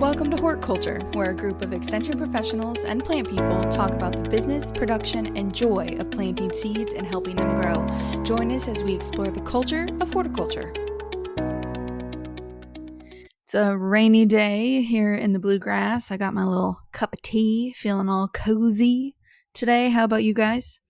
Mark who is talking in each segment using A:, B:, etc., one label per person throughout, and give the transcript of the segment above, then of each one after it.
A: Welcome to Horticulture, where a group of extension professionals and plant people talk about the business, production, and joy of planting seeds and helping them grow. Join us as we explore the culture of horticulture. It's a rainy day here in the bluegrass. I got my little cup of tea, feeling all cozy today. How about you guys?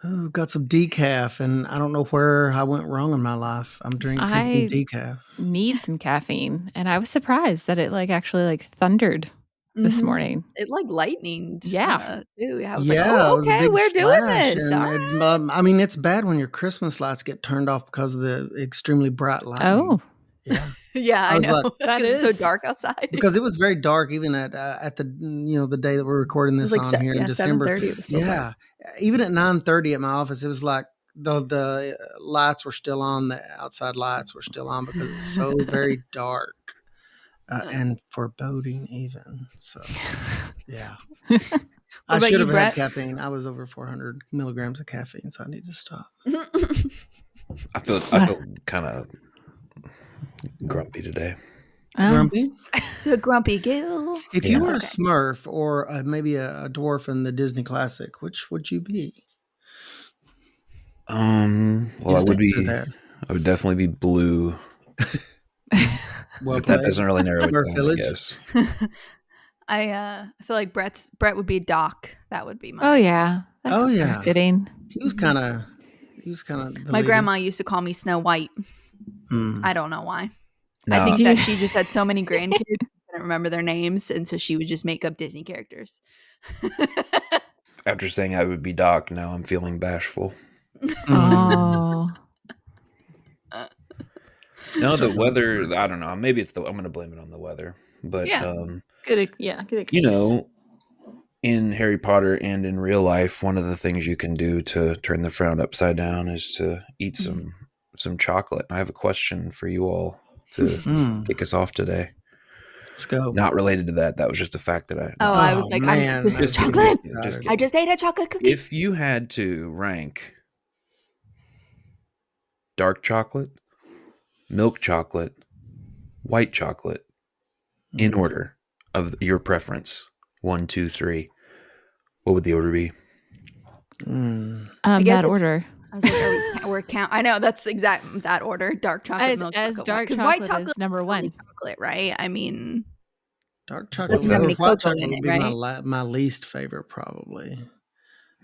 B: Oh, got some decaf, and I don't know where I went wrong in my life. I'm drinking decaf.
C: Need some caffeine, and I was surprised that it actually thundered this morning.
A: It lightning.
C: Yeah.
A: Too. I was
B: it was a big
A: we're
B: flash,
A: doing this.
B: And I mean, it's bad when your Christmas lights get turned off because of the extremely bright lightning.
C: Oh,
B: yeah.
A: Yeah, I know.
C: That is
A: so dark outside.
B: Because it was very dark even at the the day that we're recording this on here in December.
A: 7:30. It was so dark.
B: Even at 9:30 at my office, it was like the lights were still on, the outside lights were still on because it was so very dark and foreboding even. So, yeah. I should have had caffeine. I was over 400 milligrams of caffeine, so I need to stop.
D: I feel kind of grumpy today.
B: Grumpy?
A: So grumpy Gil.
B: If you were a Smurf or maybe a dwarf in the Disney classic, which would you be?
D: Well, I would definitely be blue.
B: Well,
D: but that doesn't really narrow it down,
B: Village.
D: I guess.
A: I feel like Brett would be Doc. That would be mine.
C: Oh yeah.
B: That's
C: fitting.
B: He was kind of.
A: My grandma used to call me Snow White. I don't know why.
D: No.
A: I think that she just had so many grandkids, I couldn't remember their names, and so she would just make up Disney characters.
D: After saying I would be Doc, now I'm feeling bashful.
C: Oh.
D: No, the weather, I don't know. Maybe I'm going to blame it on the weather. But,
C: good excuse.
D: You know, in Harry Potter and in real life, one of the things you can do to turn the frown upside down is to eat some chocolate. And I have a question for you all to kick us off today.
B: Let's go.
D: Not related to that. That was just a fact that I...
A: I was like,
B: man.
A: Chocolate?
D: Just
A: I just ate a chocolate cookie.
D: If you had to rank dark chocolate, milk chocolate, white chocolate, in order of your preference, 1, 2, 3, what would the order be?
C: That order.
A: I was like, we're count. I know that's exact that order. Dark chocolate, milk chocolate.
C: Dark chocolate
A: white chocolate
C: is number one.
A: Chocolate, right? I mean,
B: dark chocolate.
A: Doesn't have any
B: white
A: cocoa
B: chocolate
A: in
B: would
A: it,
B: be
A: right?
B: my least favorite, probably.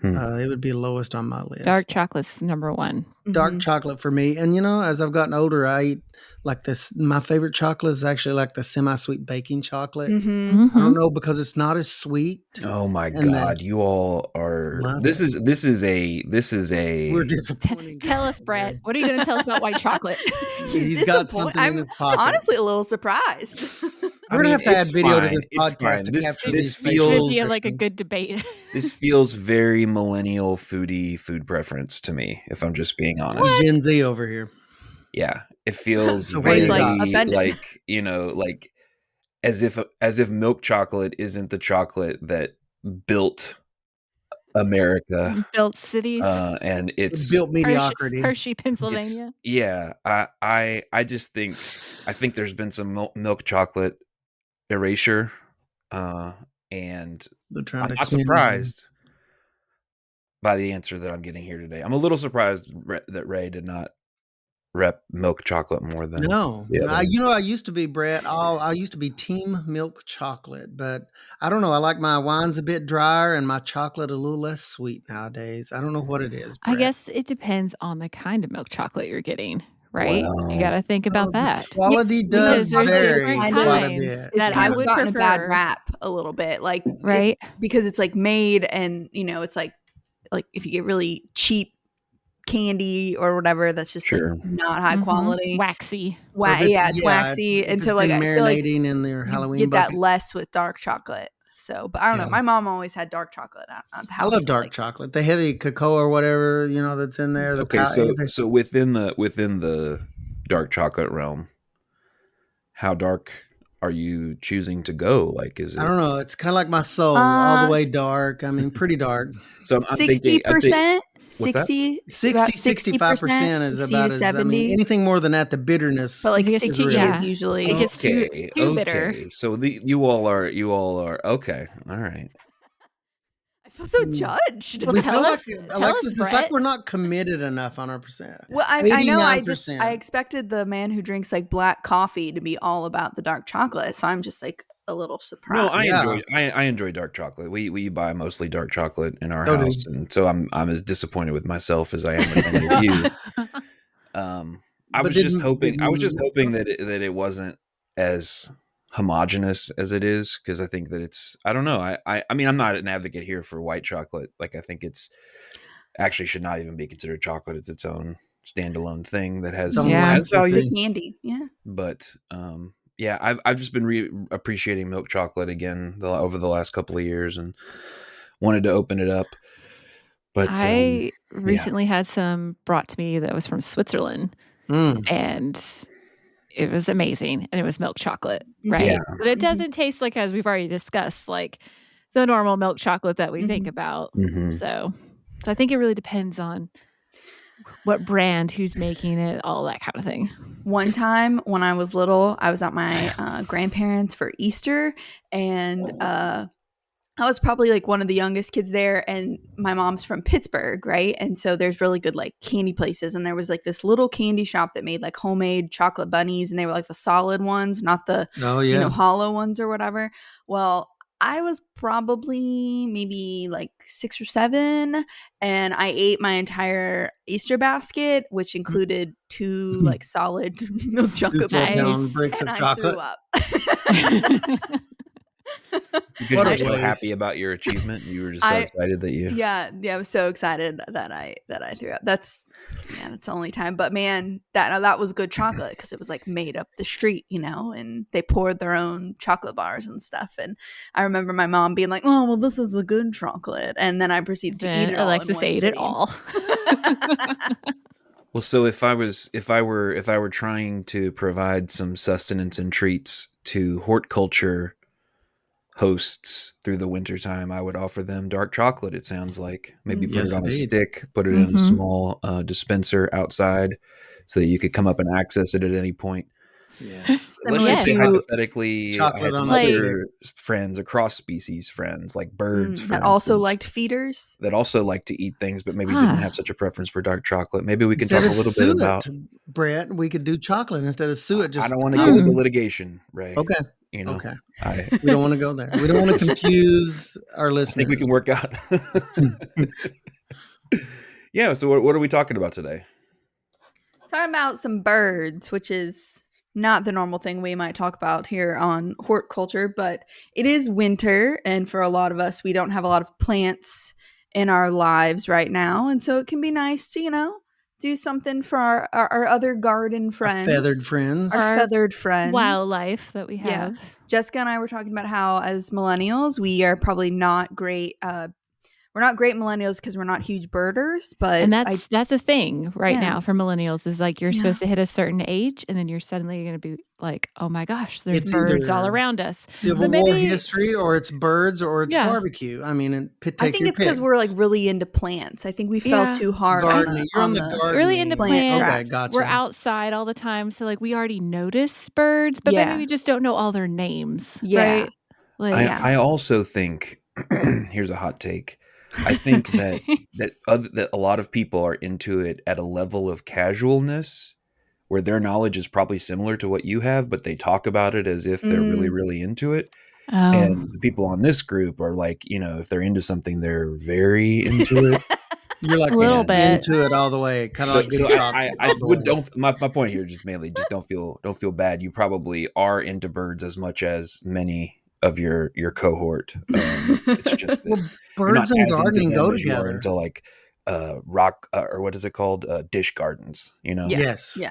B: It would be lowest on my list.
C: Dark chocolate's number one.
B: Dark chocolate for me. And, as I've gotten older, I eat like this. My favorite chocolate is actually like the semi-sweet baking chocolate. I don't know, because it's not as sweet.
D: Oh my God. You all are, this is a,
B: we're disappointing.
C: Tell us, Brett, what are you going to tell us about white chocolate?
B: He's got something in his pocket.
A: Honestly a little surprised.
B: We're going to have to add video to this
D: It's
B: podcast.
D: fine.
B: To
D: This
C: Should
D: feels
C: be like a good debate.
D: This feels very millennial food preference to me, if I'm just being honest.
B: Gen Z over here.
D: Yeah, it feels
B: So
D: very
A: offended.
D: like as if milk chocolate isn't the chocolate that built America,
C: Built cities,
D: and it's
B: built mediocrity.
C: Hershey, Pennsylvania.
D: I think there's been some milk chocolate erasure, and I'm not surprised by the answer that I'm getting here today. I'm a little surprised that Ray did not rep milk chocolate more than
B: I used to be, Brett. I used to be team milk chocolate, but I don't know. I like my wines a bit drier and my chocolate a little less sweet nowadays. I don't know what it is, Brett.
C: I guess it depends on the kind of milk chocolate you're getting, right?
D: Wow.
C: You got to think about that.
B: The quality does
C: Because there's
B: vary
C: different
B: quite a
C: kinds
B: bit.
C: that I would
A: gotten
C: prefer.
A: a bad rap a little bit, like
C: right?
A: because it's like made and it's like if you get really cheap candy or whatever, that's just like not high quality,
C: waxy.
A: It's waxy, and so like I feel like
B: in their Halloween
A: get
B: bucket.
A: that less with dark chocolate. So, but I don't know. My mom always had dark chocolate at the house.
B: I love dark chocolate. The heavy cocoa or whatever that's in there.
D: So within the dark chocolate realm, how dark are you choosing to go? Like, is it?
B: I don't know. It's kind of like my soul, all the way dark. I mean, pretty dark.
D: So I'm
A: 60%.
D: What's that?
B: 65% is
A: 60
B: about
A: to
B: as,
A: 70.
B: anything more than that, the bitterness.
A: But like
C: It gets
A: 60
C: too-
A: is
C: yeah.
A: usually.
C: It gets too bitter.
D: So you all are okay. All right.
A: I feel so judged.
C: Well,
B: We
C: tell
B: feel like,
C: us- tell
B: Alexis,
C: us,
B: it's like
C: Brett.
B: we're not committed enough on our percent.
A: Well, I know. I
B: 89%.
A: expected the man who drinks like black coffee to be all about the dark chocolate. So I'm just like a little surprised.
D: No, I
B: Yeah.
D: enjoy dark chocolate. We buy mostly dark chocolate in our
B: So do
D: house, and so I'm as disappointed with myself as I am with any of you. I was just hoping that it wasn't as homogenous as it is, because I think that it's, I don't know. I mean, I'm not an advocate here for white chocolate. Like, I think it's actually should not even be considered chocolate. It's its own standalone thing that has value.
A: It's a candy. Yeah.
D: But yeah, I've just been appreciating milk chocolate again over the last couple of years, and wanted to open it up. But
C: I recently had some brought to me that was from Switzerland, and it was amazing, and it was milk chocolate, right?
D: Yeah.
C: But it doesn't taste like, as we've already discussed, like the normal milk chocolate that we think about. So I think it really depends on what brand, who's making it, all that kind of thing.
A: One time when I was little, I was at my grandparents' for Easter, and I was probably like one of the youngest kids there, and my mom's from Pittsburgh, right? And so there's really good like candy places, and there was like this little candy shop that made like homemade chocolate bunnies, and they were like the solid ones, not the hollow ones or whatever. Well, I was probably maybe like 6 or 7, and I ate my entire Easter basket, which included 2 like solid milk chocolate bunnies,
B: bricks
A: and
B: of
A: I
B: chocolate.
A: threw up.
D: Because you were so happy about your achievement, you were just so excited that you.
A: Yeah, I was so excited that I threw up. That's the only time. But man, that was good chocolate, because it was like made up the street, and they poured their own chocolate bars and stuff. And I remember my mom being like, "Oh, well, this is a good chocolate," and then I proceeded to eat it all.
C: Alexis ate it all.
D: Well, so if I were trying to provide some sustenance and treats to horticulture hosts through the wintertime, I would offer them dark chocolate. It sounds like maybe put it on a stick, put it in a small dispenser outside, so that you could come up and access it at any point.
B: Yes.
D: Let's just say hypothetically, I had some other friends, across species friends, like birds,
A: that also liked feeders,
D: that also like to eat things, but maybe didn't have such a preference for dark chocolate. Maybe we can talk a little bit about,
B: Brett. We could do chocolate instead of suet.
D: I don't want to get into litigation, Ray.
B: Okay.
D: Okay.
B: We don't want to go there. We don't want to confuse our listeners.
D: I think we can work out. Yeah. So what are we talking about today?
A: Talking about some birds, which is not the normal thing we might talk about here on horticulture, but it is winter, and for a lot of us, we don't have a lot of plants in our lives right now, and so it can be nice to do something for our other garden friends, our feathered friends,
C: wildlife that we have.
A: Yeah. Jessica and I were talking about how, as millennials, we are probably not great. We're not great millennials because we're not huge birders, but
C: that's a thing now for millennials, is like you're supposed to hit a certain age, and then you're suddenly going to be like, oh my gosh, there's birds all around us.
B: Civil War history, or it's birds, or it's barbecue. I mean,
A: I think it's because we're like really into plants. I think we fell too hard on the
C: really into plants.
B: Okay, gotcha.
C: We're outside all the time, so like we already notice birds, but maybe we just don't know all their names.
A: Yeah,
C: right? Like,
D: I also think here's a hot take. I think that a lot of people are into it at a level of casualness where their knowledge is probably similar to what you have, but they talk about it as if they're really, really into it. And the people on this group are like, if they're into something, they're very into it.
B: You're like
C: a little bit
B: into it all the way, kind of like good chocolate.
D: I would don't. My point here just mainly just don't feel bad. You probably are into birds as much as many of your cohort. It's just that
B: birds and gardening go together.
D: You are into like rock or what is it called? Dish gardens.
B: Yes.
A: Yeah.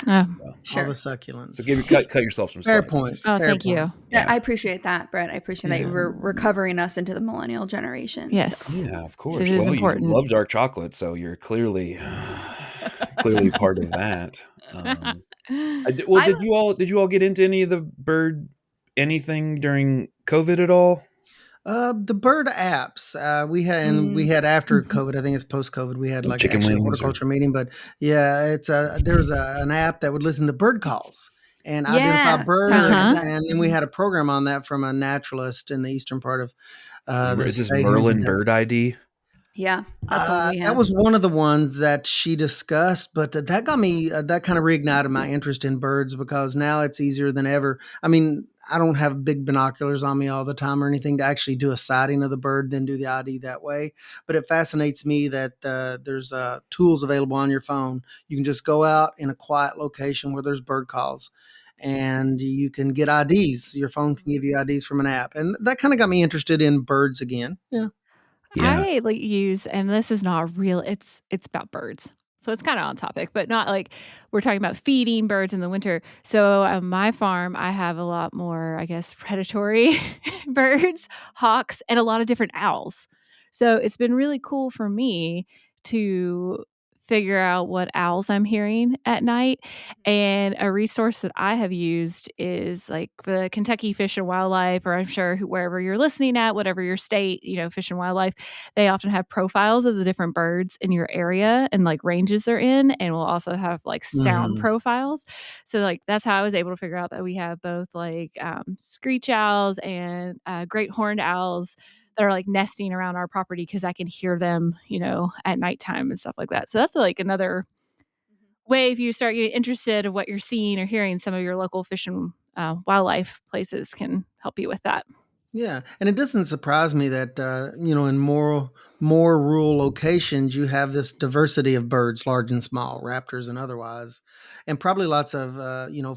B: Sure. All the succulents.
D: So cut yourself some
B: fair
D: slack.
B: point.
C: Thank you.
A: Yeah, I appreciate that, Brett. I appreciate that you're recovering us into the millennial generation.
C: Yes.
A: So.
D: Yeah, of course.
C: It is important.
D: You love dark chocolate, so you're clearly part of that. Did you all get into any of the bird anything during COVID at all?
B: The bird apps we had after COVID. I think it's post COVID. We had
D: Like
B: like
D: chicken
B: actually a
D: wings or
B: horticulture meeting, but yeah, it's there's an app that would listen to bird calls and identify
A: Yeah, totally
B: birds,
A: heard
C: Uh-huh.
A: that.
B: and then we had a program on that from a naturalist in the eastern part of the
D: is this
B: state here in
D: Merlin
B: Kentucky.
D: Bird ID?
A: Yeah, that's one we
B: That
A: have.
B: was one of the ones that she discussed, but that got me, that kind of reignited my interest in birds because now it's easier than ever. I mean, I don't have big binoculars on me all the time or anything to actually do a sighting of the bird, then do the ID that way. But it fascinates me that there's tools available on your phone. You can just go out in a quiet location where there's bird calls and you can get IDs. Your phone can give you IDs from an app. And that kind of got me interested in birds again. Yeah.
D: Yeah.
C: I like use, and this is not real, it's about birds. So it's kind of on topic, but not like we're talking about feeding birds in the winter. So on my farm, I have a lot more, I guess, predatory birds, hawks, and a lot of different owls. So it's been really cool for me to figure out what owls I'm hearing at night. And a resource that I have used is like the Kentucky Fish and Wildlife, or I'm sure wherever you're listening at, whatever your state, Fish and Wildlife, they often have profiles of the different birds in your area and like ranges they're in, and we'll also have like sound
B: Mhm.
C: profiles. So like that's how I was able to figure out that we have both like screech owls and great horned owls that are like nesting around our property because I can hear them, at nighttime and stuff like that. So that's like another way if you start getting interested in what you're seeing or hearing, some of your local fish and wildlife places can help you with that.
B: Yeah, and it doesn't surprise me that in more rural locations, you have this diversity of birds, large and small, raptors and otherwise, and probably lots of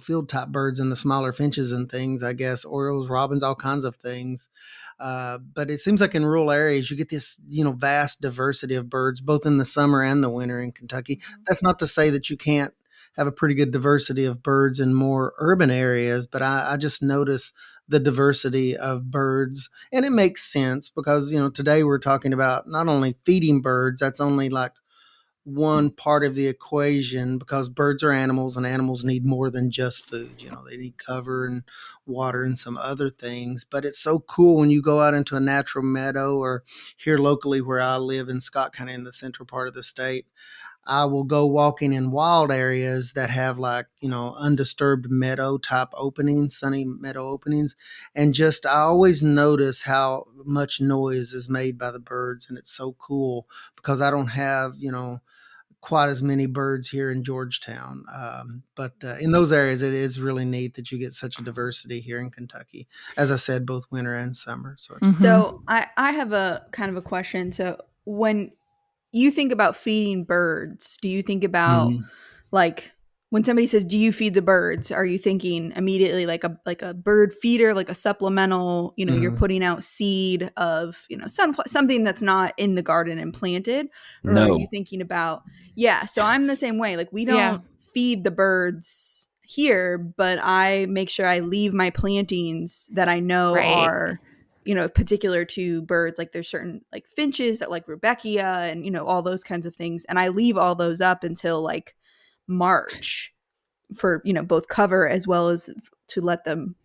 B: field type birds and the smaller finches and things. I guess orioles, robins, all kinds of things. But it seems like in rural areas, you get this vast diversity of birds, both in the summer and the winter in Kentucky. That's not to say that you can't have a pretty good diversity of birds in more urban areas, but I just notice the diversity of birds. And it makes sense because, today we're talking about not only feeding birds, that's only like one part of the equation because birds are animals and animals need more than just food. They need cover and water and some other things. But it's so cool when you go out into a natural meadow or here locally where I live in Scott County in the central part of the state. I will go walking in wild areas that have like, undisturbed meadow type openings, sunny meadow openings. And just, I always notice how much noise is made by the birds. And it's so cool because I don't have, quite as many birds here in Georgetown. But in those areas, it is really neat that you get such a diversity here in Kentucky. As I said, both winter and summer. So it's
A: So I have a kind of a question. So when you think about feeding birds, do you think about
B: Mhm.
A: like when somebody says, "Do you feed the birds?" Are you thinking immediately like a bird feeder, like a supplemental? You're
B: Mhm.
A: putting out seed of something that's not in the garden and planted, or are you
D: No.
A: thinking about yeah? So I'm the same way. Like we
C: Yeah.
A: don't feed the birds here, but I make sure I leave my plantings that I know
C: Right.
A: are particular to birds. Like there's certain like finches that like Rudbeckia and all those kinds of things, and I leave all those up until like March for both cover as well as to let them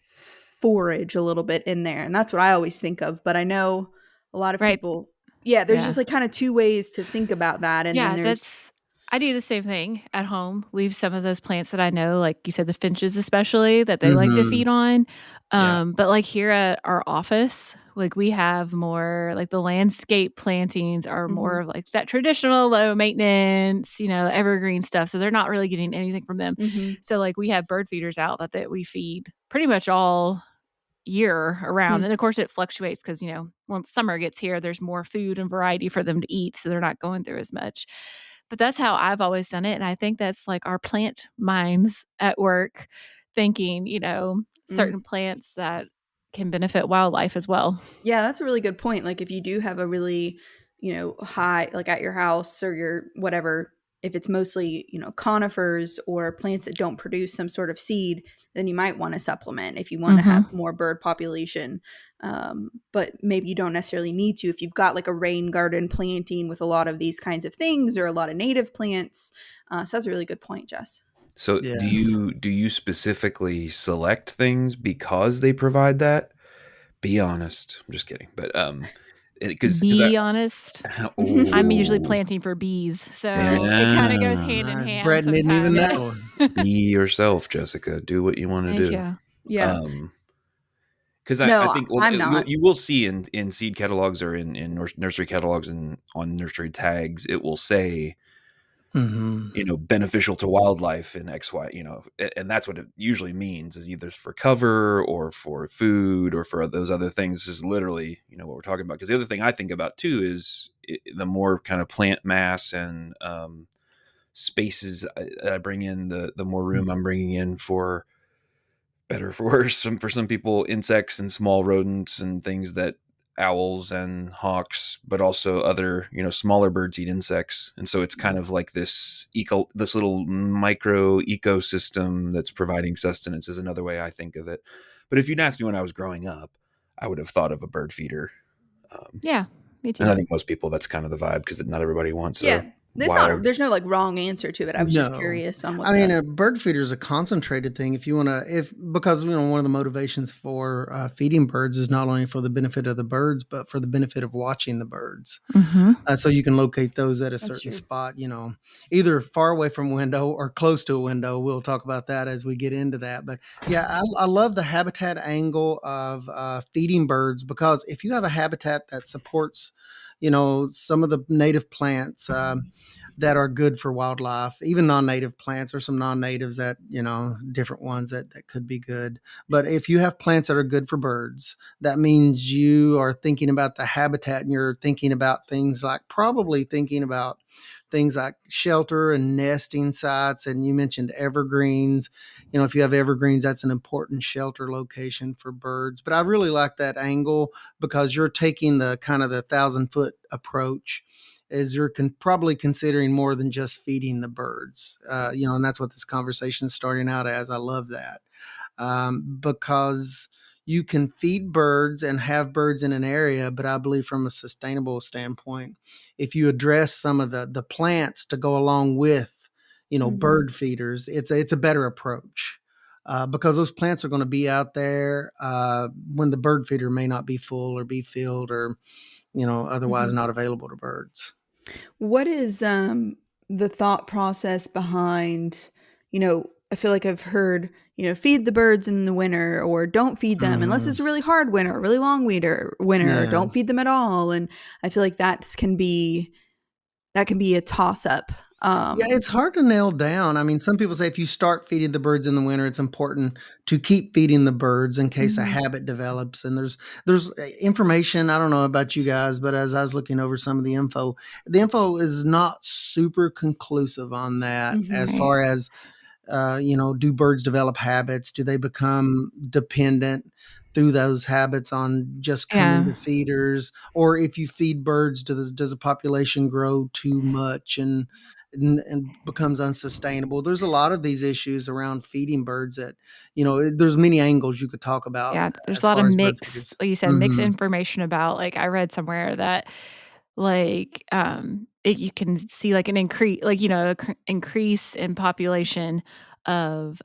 A: forage a little bit in there. And that's what I always think of, but I know a lot of
C: Right.
A: people, yeah, there's
C: Yeah.
A: just like kind of two ways to think about that, and then
C: Yeah,
A: there's
C: I do the same thing at home. Leave some of those plants that I know, like you said, the finches especially, that they like to
B: Mhm.
C: feed on.
D: Yeah.
C: But like here at our office, like we have more like the landscape plantings are more
A: mhm,
C: of like that traditional low maintenance, evergreen stuff. So they're not really getting anything from them.
A: mhm,
C: So like we have bird feeders out that we feed pretty much all year around.
A: hmm.
C: And of course it fluctuates because, once summer gets here, there's more food and variety for them to eat. So they're not going through as much. But that's how I've always done it. And I think that's like our plant minds at work thinking,
A: Mm.
C: certain plants that can benefit wildlife as well.
A: Yeah, that's a really good point. Like if you do have a really, high like at your house or your whatever, if it's mostly, conifers or plants that don't produce some sort of seed, then you might want to supplement if you want to have
C: Mm-hmm.
A: more bird population. But maybe you don't necessarily need to if you've got like a rain garden planting with a lot of these kinds of things or a lot of native plants. So that's a really good point, Jess.
D: So
B: Yes.
D: do you specifically select things because they provide that? Be honest. I'm just kidding. But
C: be honest.
D: Oh.
C: I'm usually planting for bees, so it kind of goes hand in hand.
B: Brett didn't even know.
D: Be yourself, Jessica. Do what you want to do.
A: Yeah.
D: Because I think you will see in seed catalogs or in nursery catalogs and on nursery tags, it will say, beneficial to wildlife in X, Y, and that's what it usually means, is either for cover or for food or for those other things. This is literally, what we're talking about. Because the other thing I think about too is the more kind of plant mass and spaces I bring in, the more room I'm bringing in for better for worse, for some people, insects and small rodents and things that owls and hawks, but also other, smaller birds eat insects. And so it's kind of like this little micro ecosystem that's providing sustenance, is another way I think of it. But if you'd asked me when I was growing up, I would have thought of a bird feeder.
C: Yeah, me too.
D: And I think most people, that's kind of the vibe, because not everybody wants
A: there's no wrong answer to it. I was just curious on what.
B: A bird feeder is a concentrated thing. If you want to, because one of the motivations for feeding birds is not only for the benefit of the birds, but for the benefit of watching the birds. So you can locate those at a certain spot, either far away from a window or close to a window. We'll talk about that as we get into that. But yeah, I love the habitat angle of feeding birds, because if you have a habitat that supports, some of the native plants that are good for wildlife, even non-native plants, or some non-natives that, different ones that could be good. But if you have plants that are good for birds, that means you are thinking about the habitat, and you're thinking about things like shelter and nesting sites. And you mentioned evergreens. If you have evergreens, that's an important shelter location for birds. But I really like that angle, because you're taking the kind of the 1,000-foot approach, as you're probably considering more than just feeding the birds. And that's what this conversation is starting out as. I love that, because you can feed birds and have birds in an area, but I believe from a sustainable standpoint, if you address some of the plants to go along with, bird feeders, it's a better approach. Because those plants are going to be out there when the bird feeder may not be full or be filled, or otherwise not available to birds.
A: What is the thought process behind, I feel like I've heard, feed the birds in the winter, or don't feed them unless it's a really hard winter, a really long winter, or don't feed them at all. And I feel like that can be a toss up.
B: It's hard to nail down. I mean, some people say if you start feeding the birds in the winter, it's important to keep feeding the birds in case a habit develops. And there's information. I don't know about you guys, but as I was looking over some of the info is not super conclusive on that, as far as, do birds develop habits? Do they become dependent through those habits on just coming to feeders? Or if you feed birds, does a population grow too much and becomes unsustainable? There's a lot of these issues around feeding birds that, there's many angles you could talk about.
C: Yeah, there's a lot of mixed, like you said, mixed information about, like, I read somewhere that, like, you can see like an increase, like, increase in population of,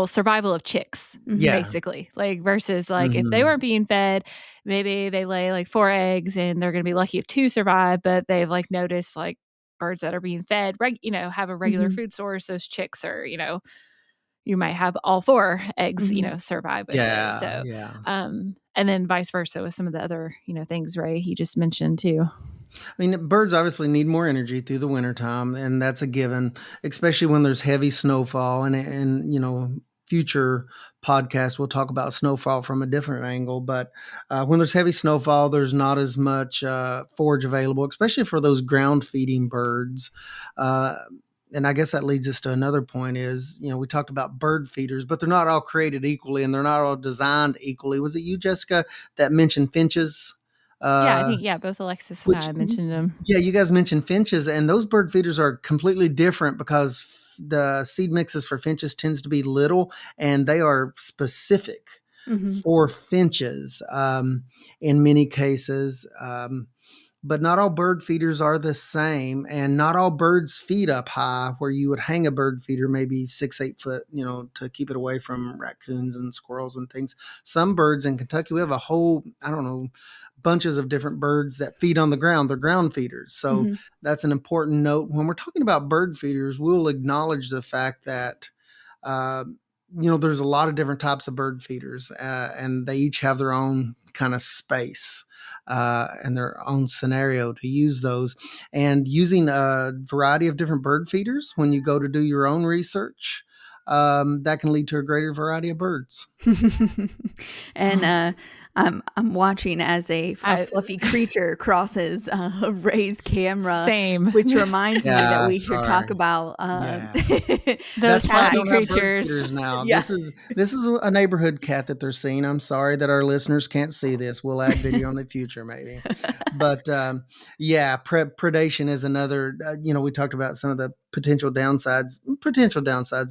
C: survival of chicks, basically, like, versus like if they weren't being fed, maybe they lay like 4 eggs and they're going to be lucky if 2 survive, but they've like noticed like birds that are being fed, have a regular food source, those chicks are, you might have all 4 eggs, survive with it. So, and then vice versa with some of the other, things, Ray, he just mentioned too.
B: I mean, birds obviously need more energy through the wintertime, and that's a given, especially when there's heavy snowfall. And future podcasts, we'll talk about snowfall from a different angle. But when there's heavy snowfall, there's not as much forage available, especially for those ground feeding birds. And I guess that leads us to another point is, we talked about bird feeders, but they're not all created equally, and they're not all designed equally. Was it you, Jessica, that mentioned finches?
C: I think, both Alexis and I mentioned them.
B: Yeah, you guys mentioned finches, and those bird feeders are completely different, because the seed mixes for finches tends to be little, and they are specific for finches in many cases. but not all bird feeders are the same, and not all birds feed up high where you would hang a bird feeder maybe 6-8 foot, to keep it away from raccoons and squirrels and things. Some birds in Kentucky, we have a whole, I don't know, bunches of different birds that feed on the ground. They're ground feeders. So that's an important note. When we're talking about bird feeders, we'll acknowledge the fact that uh, there's a lot of different types of bird feeders, and they each have their own kind of space and their own scenario to use those. And using a variety of different bird feeders when you go to do your own research, that can lead to a greater variety of birds.
A: And I'm watching as a fluffy creature crosses a raised camera.
C: Same.
A: Which reminds me that we should talk about
C: those fluffy creatures.
B: Now, this is a neighborhood cat that they're seeing. I'm sorry that our listeners can't see this. We'll add video in the future, maybe. But predation is another. We talked about some of the potential downsides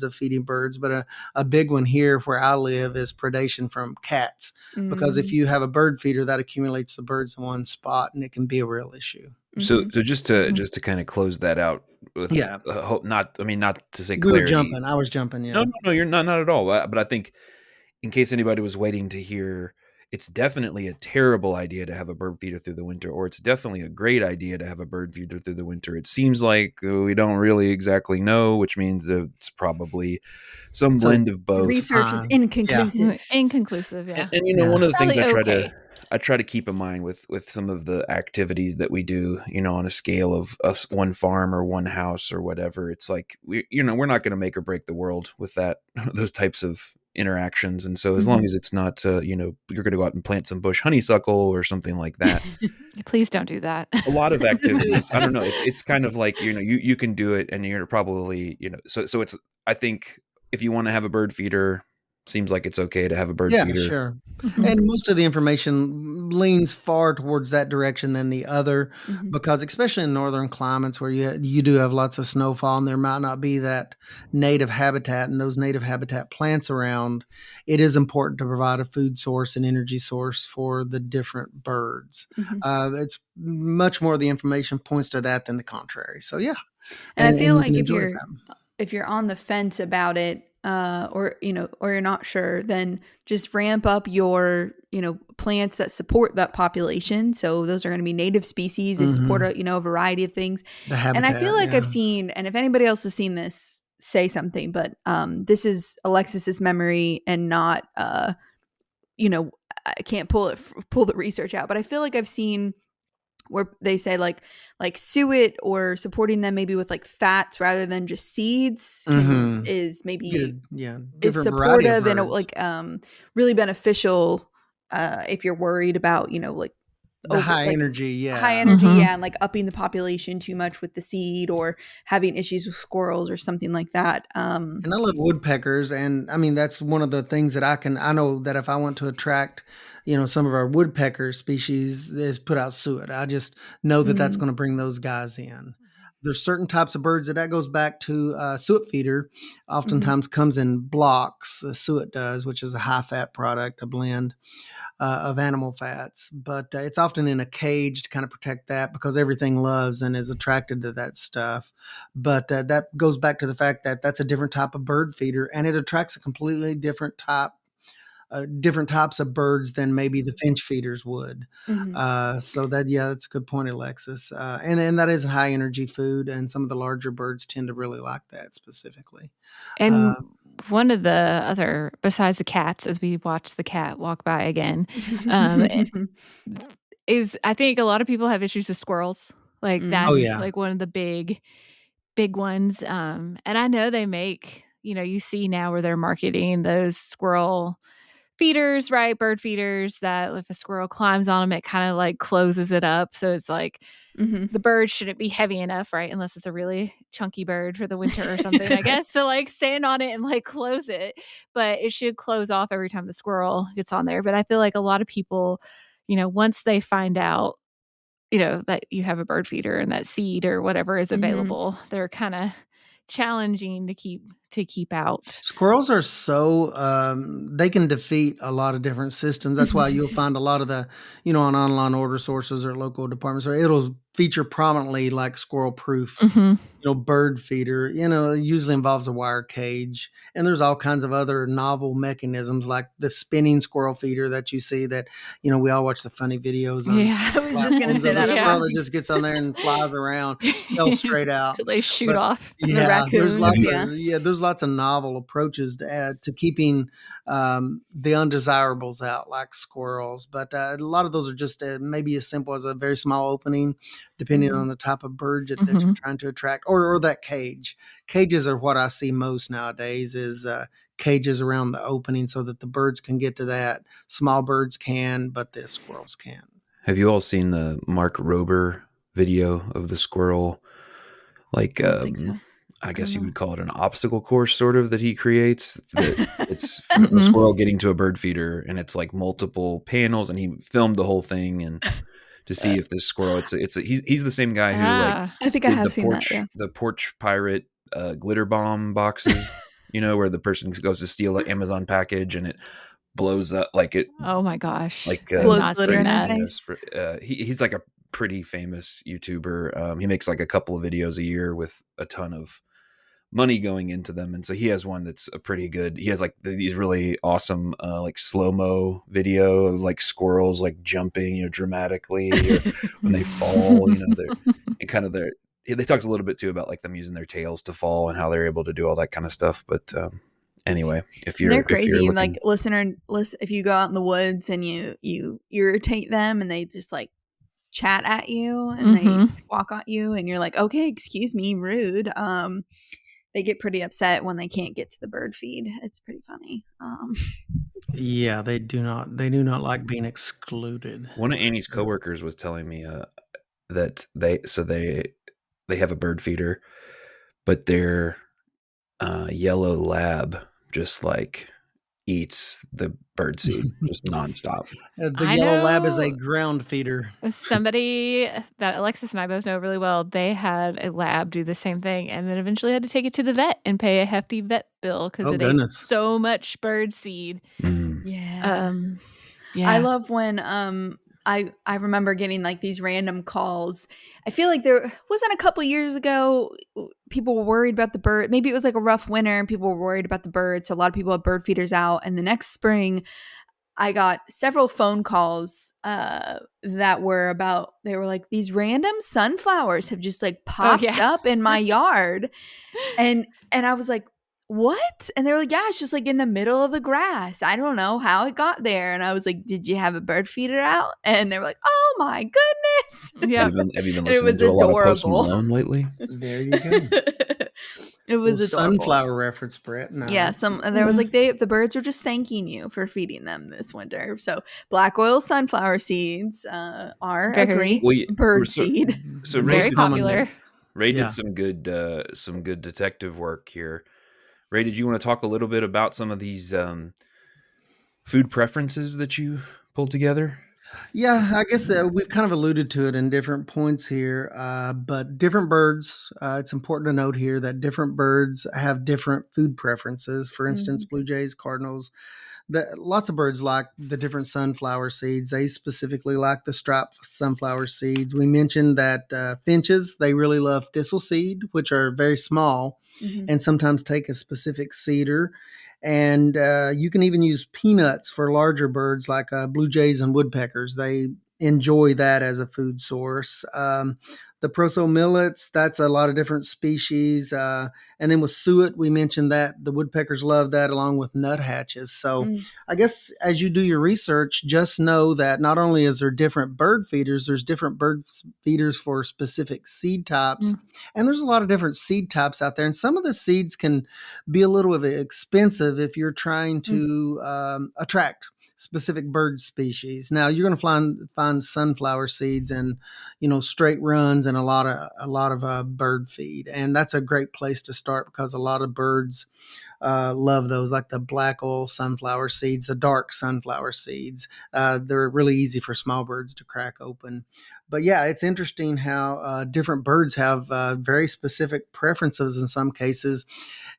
B: of feeding birds, but a big one here where I live is predation from cats. Because if you have a bird feeder, that accumulates the birds in one spot, and it can be a real issue.
D: So just to kind of close that out with not to say clarity.
B: I was jumping. Yeah.
D: No, you're not at all. But I think in case anybody was waiting to hear, it's definitely a terrible idea to have a bird feeder through the winter, or it's definitely a great idea to have a bird feeder through the winter. It seems like we don't really exactly know, which means that it's probably some blend of both.
A: Research is inconclusive.
C: Inconclusive, yeah.
D: And one of the things I try to keep in mind with some of the activities that we do, on a scale of us one farm or one house or whatever. It's like we're not going to make or break the world with those types of interactions. And so as long as it's not you're going to go out and plant some bush honeysuckle or something like that.
C: Please don't do that.
D: A lot of activities. I don't know. It's kind of like, you can do it, and you're probably, so it's, I think if you want to have a bird feeder, seems like it's okay to have a bird feeder.
B: Yeah, sure. And most of the information leans far towards that direction than the other, because especially in northern climates where you do have lots of snowfall and there might not be that native habitat and those native habitat plants around, it is important to provide a food source and energy source for the different birds. It's much more of the information points to that than the contrary. So yeah.
A: And I feel like if you're on the fence about it, or you're not sure, then just ramp up your, plants that support that population. So those are going to be native species. They support a variety of things.
B: The habitat,
A: and I feel like I've seen, and if anybody else has seen this, say something, but this is Alexis's memory and not, I can't pull the research out, but I feel like I've seen where they say like suet or supporting them maybe with like fats rather than just seeds is maybe is supportive and really beneficial if you're worried about
B: high energy
A: and like upping the population too much with the seed or having issues with squirrels or something like that.
B: And I love woodpeckers, and I mean that's one of the things that I know that if I want to attract some of our woodpecker species is put out suet. I just know that that's going to bring those guys in. There's certain types of birds that goes back to suet feeder. Oftentimes comes in blocks. Suet does, which is a high fat product, a blend of animal fats. But it's often in a cage to kind of protect that because everything loves and is attracted to that stuff. But that goes back to the fact that that's a different type of bird feeder, and it attracts a completely different types of birds than maybe the finch feeders would. So that's a good point, Alexis. And that is a high energy food, and some of the larger birds tend to really like that specifically.
C: And one of the other, besides the cats, as we watch the cat walk by again, is I think a lot of people have issues with squirrels. Like that's like one of the big ones. And I know they make, you see now where they're marketing those squirrel feeders, right? Bird feeders that if a squirrel climbs on them, it kind of like closes it up. So it's like the bird shouldn't be heavy enough, right? Unless it's a really chunky bird for the winter or something, I guess. So like stand on it and like close it. But it should close off every time the squirrel gets on there. But I feel like a lot of people, once they find out, that you have a bird feeder and that seed or whatever is available, they're kind of challenging to keep to keep out.
B: Squirrels are so they can defeat a lot of different systems. That's why you'll find a lot of the, on online order sources or local departments, or it'll feature prominently like squirrel proof. Bird feeder, usually involves a wire cage. And there's all kinds of other novel mechanisms like the spinning squirrel feeder that you see that, we all watch the funny videos on.
A: Yeah, I was just going to say that.
B: Squirrel that just gets on there and flies around, fell straight out.
C: Till they shoot off.
B: Yeah,
A: the raccoons,
B: there's lots of novel approaches to add to keeping the undesirables out, like squirrels. But a lot of those are just maybe as simple as a very small opening, depending on the type of bird that you're trying to attract, or that cage. Cages are what I see most nowadays, is cages around the opening so that the birds can get to that. Small birds can, but the squirrels can't.
D: Have you all seen the Mark Rober video of the squirrel? Like, I guess you would call it an obstacle course, sort of, that he creates. It's a squirrel getting to a bird feeder, and it's like multiple panels, and he filmed the whole thing and to see if this squirrel. He's the same guy who
A: I think I have seen that. Yeah.
D: The porch pirate glitter bomb boxes, where the person goes to steal an Amazon package and it blows up like it.
C: Oh my gosh!
D: Like
A: blows glitter in their face.
D: He's like a pretty famous YouTuber. He makes like a couple of videos a year with a ton of money going into them, and so he has one that's a pretty good. He has like these really awesome like slow-mo video of like squirrels like jumping dramatically or when they fall. They talks a little bit too about like them using their tails to fall and how they're able to do all that kind of stuff. But anyway,
A: they're crazy. Like listen, if you go out in the woods and you irritate them and they just like chat at you and they squawk at you and you're like, okay, excuse me, rude. They get pretty upset when they can't get to the bird feed. It's pretty funny.
B: Yeah, they do not like being excluded.
D: One of Annie's coworkers was telling me that they have a bird feeder, but their yellow lab just like eats the bird seed just nonstop.
B: The yellow lab is a ground feeder.
C: Somebody that Alexis and I both know really well, they had a lab do the same thing and then eventually had to take it to the vet and pay a hefty vet bill because it ate so much bird seed.
A: Yeah. I love when I remember getting like these random calls. I feel like there wasn't a couple years ago, people were worried about the bird. Maybe it was like a rough winter and people were worried about the birds. So a lot of people had bird feeders out. And the next spring, I got several phone calls that were about, they were like, these random sunflowers have just like popped up in my yard. And I was like, what? And they were like, yeah, it's just like in the middle of the grass. I don't know how it got there. And I was like, did you have a bird feeder out? And they were like, oh my goodness.
D: Yeah. Have you been listening to a lot of Post Malone lately?
B: There you go.
A: It was adorable.
B: Sunflower reference, Brett. Nice.
A: Yeah, there was like the birds were just thanking you for feeding them this winter. So black oil sunflower seeds are a bird seed.
D: So
C: very popular.
D: Ray did some good detective work here. Ray, did you want to talk a little bit about some of these food preferences that you pulled together?
B: Yeah, I guess we've kind of alluded to it in different points here, but different birds, it's important to note here that different birds have different food preferences. For instance, blue jays, cardinals, lots of birds like the different sunflower seeds. They specifically like the striped sunflower seeds. We mentioned that finches, they really love thistle seed, which are very small and sometimes take a specific cedar. And you can even use peanuts for larger birds like blue jays and woodpeckers. They enjoy that as a food source. The proso millets, that's a lot of different species. And then with suet, we mentioned that the woodpeckers love that along with nuthatches. So I guess as you do your research, just know that not only is there different bird feeders, there's different bird feeders for specific seed types. And there's a lot of different seed types out there. And some of the seeds can be a little bit expensive if you're trying to attract specific bird species. Now you're going to find sunflower seeds and straight runs and a lot of bird feed, and that's a great place to start because a lot of birds love those, like the black oil sunflower seeds, the dark sunflower seeds. They're really easy for small birds to crack open. But yeah, it's interesting how different birds have very specific preferences in some cases.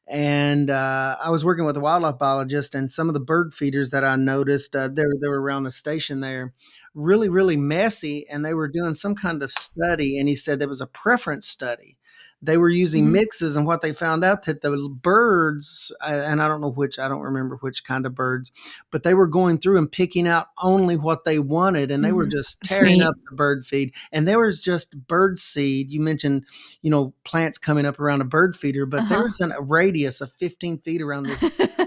B: And I was working with a wildlife biologist, and some of the bird feeders that I noticed, they were around the station there, really, really messy. And they were doing some kind of study, and he said there was a preference study. They were using mixes, and what they found out that the birds, and I don't remember which kind of birds, but they were going through and picking out only what they wanted, and they were just tearing up the bird feed. And there was just bird seed. You mentioned, plants coming up around a bird feeder, but there was a radius of 15 feet around this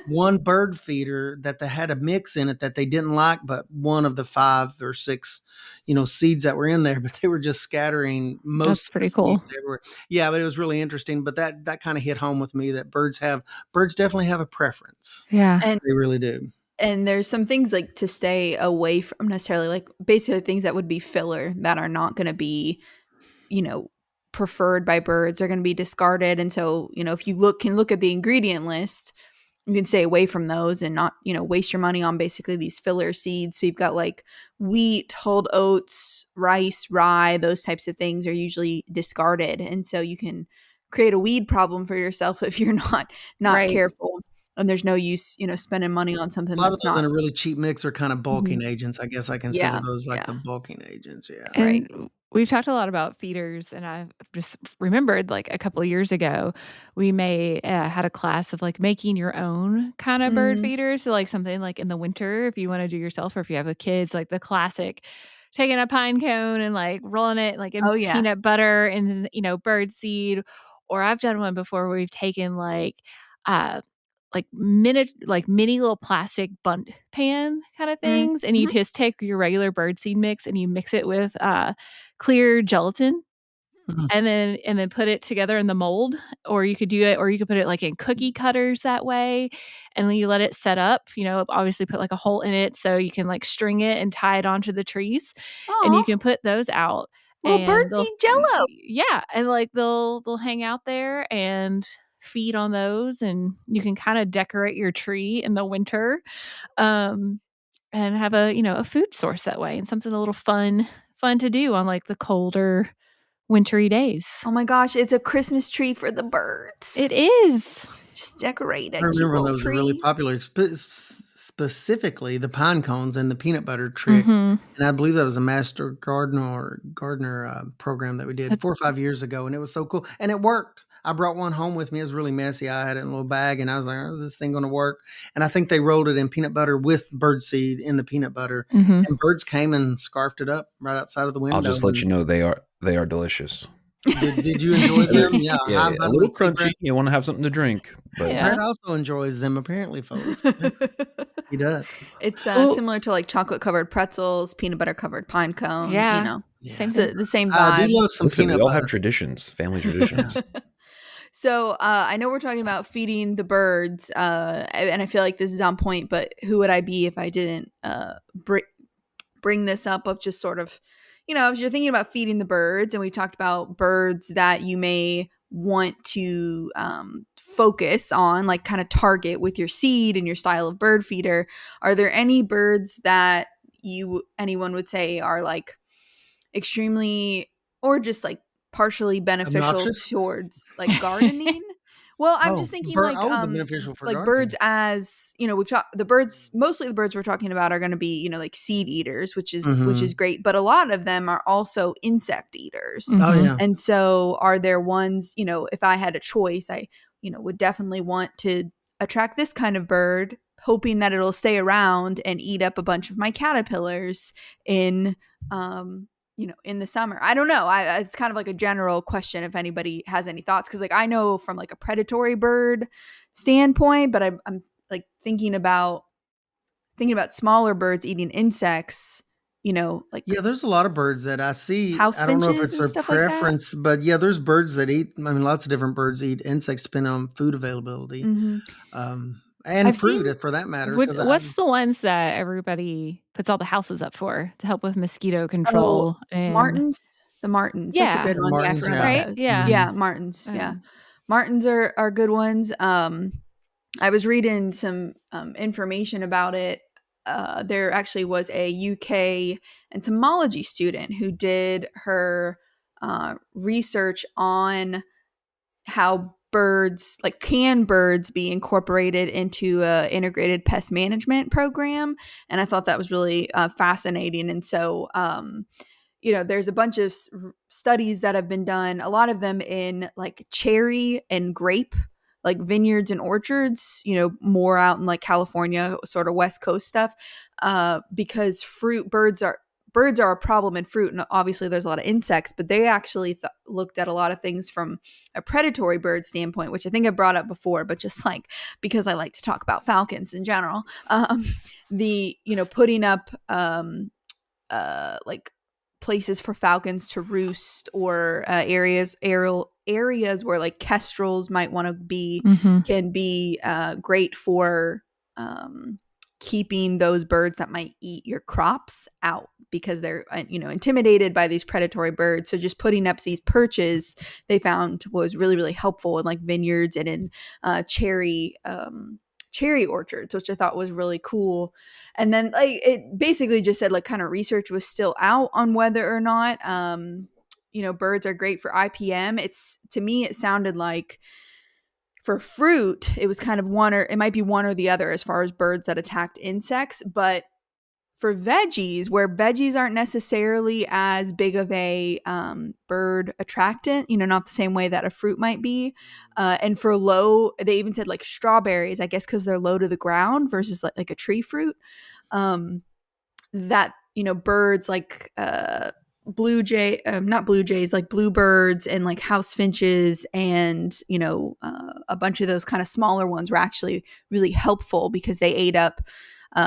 B: one bird feeder that they had a mix in it that they didn't like, but one of the 5 or 6 seeds that were in there, but they were just scattering most
C: That's pretty
B: of the
C: cool.
B: seeds everywhere. Yeah, but it was really interesting. But that kind of hit home with me that birds definitely have a preference.
C: Yeah.
A: And
B: they really do.
A: And there's some things like to stay away from, necessarily, like basically things that would be filler that are not going to be, preferred by birds, are going to be discarded. And so, if you can look at the ingredient list, you can stay away from those and not, waste your money on basically these filler seeds. So you've got like wheat, hulled oats, rice, rye, those types of things are usually discarded. And so you can create a weed problem for yourself if you're not
C: Right.
A: careful. And there's no use, spending money on something
B: A lot
A: that's
B: of those
A: not
B: in a really cheap mix are kind of bulking agents. I guess I consider those like the bulking agents. Yeah.
C: And we've talked a lot about feeders, and I've just remembered like a couple of years ago, we had a class of like making your own kind of bird feeders. So like something like in the winter, if you want to do yourself, or if you have kids, like the classic, taking a pine cone and like rolling it like in peanut butter and, bird seed. Or I've done one before where we've taken mini little plastic bunt pan kind of things, and you just take your regular birdseed mix and you mix it with clear gelatin, and then put it together in the mold. Or you could do it, or you could put it like in cookie cutters that way, and then you let it set up. Obviously put like a hole in it so you can like string it and tie it onto the trees. And you can put those out.
A: Little birdseed jello.
C: Yeah, and like they'll hang out there and feed on those, and you can kind of decorate your tree in the winter, and have a food source that way, and something a little fun to do on like the colder wintry days.
A: Oh my gosh, it's a Christmas tree for the birds.
C: It is.
A: Just decorate it.
B: I remember when those were really popular, specifically the pine cones and the peanut butter trick. And I believe that was a master gardener program that we did 4 or 5 years ago, and it was so cool, and it worked. I brought one home with me. It was really messy. I had it in a little bag, and I was like, "Oh, is this thing going to work?" And I think they rolled it in peanut butter with birdseed in the peanut butter, and birds came and scarfed it up right outside of the window.
D: I'll just let you know they are delicious.
B: Did you enjoy them? Yeah,
D: a little crunchy. You want to have something to drink, but
B: Brad also enjoys them. Apparently, folks, he does.
A: It's similar to like chocolate covered pretzels, peanut butter covered pine cone.
C: Yeah,
A: the same vibe.
B: I do love some
D: peanut butter. We all have traditions, family traditions.
A: So I know we're talking about feeding the birds, and I feel like this is on point, but who would I be if I didn't bring this up of just sort of, as you're thinking about feeding the birds, and we talked about birds that you may want to focus on, like kind of target with your seed and your style of bird feeder, are there any birds that anyone would say are like extremely, or just like partially beneficial
B: obnoxious?
A: Towards like gardening? Well, I'm just thinking
B: beneficial for
A: like
B: gardening.
A: birds, as we've talked, the birds, mostly the birds we're talking about are going to be, like seed eaters, which is great, but a lot of them are also insect eaters.
B: Oh yeah.
A: And so are there ones, if I had a choice, I would definitely want to attract this kind of bird, hoping that it'll stay around and eat up a bunch of my caterpillars in in the summer. I don't know. It's kind of like a general question if anybody has any thoughts. Cause like I know from like a predatory bird standpoint, but I'm like thinking about smaller birds eating insects, like.
B: Yeah, there's a lot of birds that I see.
A: House
B: I don't know if
A: finches
B: it's
A: and
B: their
A: stuff like that.
B: preference, but yeah, there's birds that eat. I mean, lots of different birds eat insects depending on food availability. And
A: I've
B: fruit,
A: seen-
B: for that matter.
C: What's the ones that everybody puts all the houses up for to help with mosquito control? And
A: Martins. The martins. That's a
C: Yeah.
A: good
B: The
A: one.
B: martins,
A: Yeah, I forgot
C: right?
A: about those.
C: Yeah.
A: Yeah, martins. Yeah. Martins are good ones. I was reading some information about it. There actually was a UK entomology student who did her research on how birds, like can birds be incorporated into a integrated pest management program, and I thought that was really fascinating. And so there's a bunch of studies that have been done, a lot of them in like cherry and grape, like vineyards and orchards, more out in like California, sort of West Coast stuff, because birds are a problem in fruit, and obviously there's a lot of insects, but they actually looked at a lot of things from a predatory bird standpoint, which I think I brought up before, but just like because I like to talk about falcons in general, the putting up like places for falcons to roost, or areas where like kestrels might want to be, can be great for keeping those birds that might eat your crops out, because they're intimidated by these predatory birds. So just putting up these perches, they found, was really, really helpful in like vineyards and in cherry orchards, which I thought was really cool. And then like it basically just said like kind of research was still out on whether or not birds are great for IPM. To me it sounded like for fruit it was kind of it might be one or the other as far as birds that attacked insects. But for veggies, where veggies aren't necessarily as big of a bird attractant, not the same way that a fruit might be. And for low, they even said like strawberries, I guess because they're low to the ground versus like a tree fruit, that, birds like not blue jays, like bluebirds and like house finches and, a bunch of those kind of smaller ones were actually really helpful because they ate up.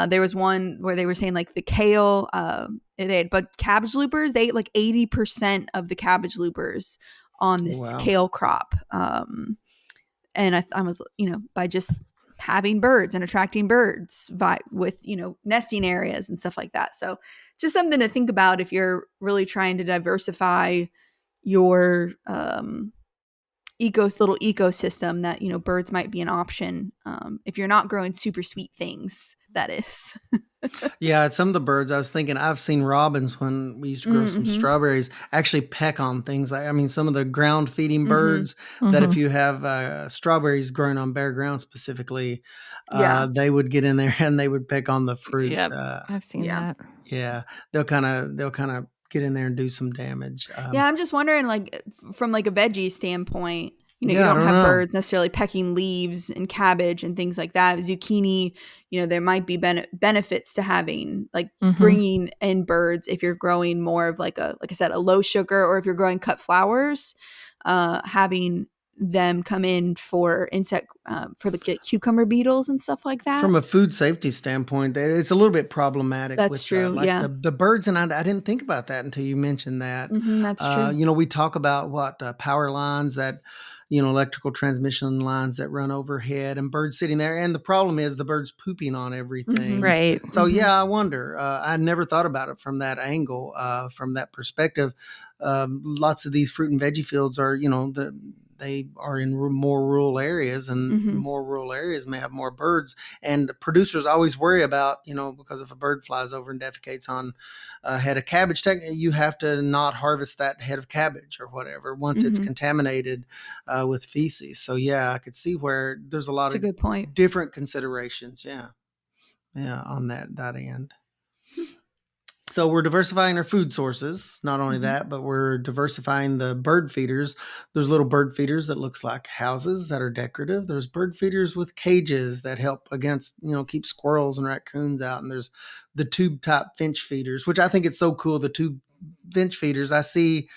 A: There was one where they were saying like the kale, but cabbage loopers, they ate like 80% of the cabbage loopers on this kale crop. And I was, by just having birds and attracting birds with, nesting areas and stuff like that. So just something to think about if you're really trying to diversify your little ecosystem, that birds might be an option if you're not growing super sweet things, that is.
B: Yeah, some of the birds I was thinking, I've seen robins when we used to grow some strawberries actually peck on things. I mean, some of the ground feeding birds that if you have strawberries growing on bare ground specifically, they would get in there and they would peck on the fruit.
C: Yep, I've seen that.
B: Yeah, they'll kind of get in there and do some damage.
A: I'm just wondering, like from like a veggie standpoint, you don't have birds necessarily pecking leaves and cabbage and things like that. Zucchini, there might be benefits to having like bringing in birds if you're growing more of like I said, a low sugar, or if you're growing cut flowers, having them come in for insect for the cucumber beetles and stuff like that.
B: From a food safety standpoint, it's a little bit problematic.
A: That's true.
B: Like
A: yeah,
B: the birds, and I didn't think about that until you mentioned that.
A: That's true.
B: We talk about power lines that, electrical transmission lines that run overhead, and birds sitting there. And the problem is the birds pooping on everything.
C: Right.
B: So I wonder. I never thought about it from that angle, from that perspective. Lots of these fruit and veggie fields are, they are in more rural areas, and more rural areas may have more birds. And producers always worry about, because if a bird flies over and defecates on a head of cabbage, you have to not harvest that head of cabbage or whatever once it's contaminated with feces. So I could see where there's a lot of
A: good point.
B: Different considerations. Yeah, on that end. So we're diversifying our food sources. Not only that, but we're diversifying the bird feeders. There's little bird feeders that looks like houses that are decorative. There's bird feeders with cages that help against, keep squirrels and raccoons out. And there's the tube top finch feeders, which I think it's so cool. The tube finch feeders, I think